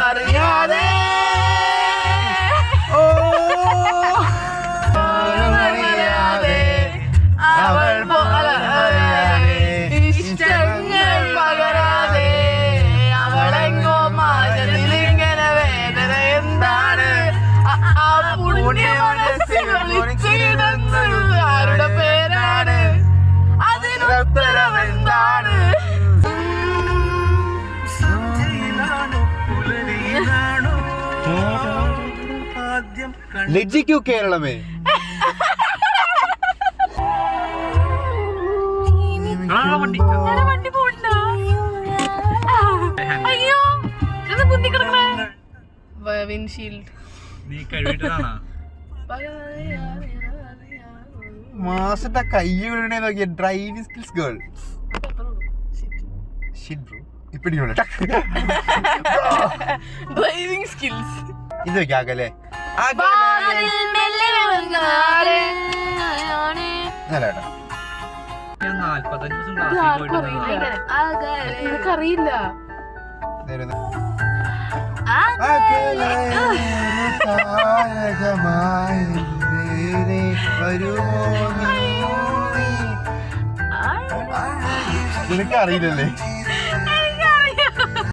അറിയാതെ അവൾ ഇഷ്ടങ്ങൾ പകരാതെ അവളെങ്ങോ മാറ്റത്തിലിങ്ങനെ വേദന എന്താണ് ആരുടെ പേരാണ് അതിനുത്തരം എന്താണ് ലജ്ജിക്കൂ കേരളമേ. വണ്ടി പോണ്ട. അയ്യോ കുന്തി കിടക്കണേ വിൻഷീൽഡ്. മാസത്തെ കൈ വിടണേ നോക്കിയ driving skills girl. Driving skills ഇത് വെക്കാക്കല്ലേ എനിക്കറിയില്ല. നിനക്ക് അറിയില്ലല്ലേ?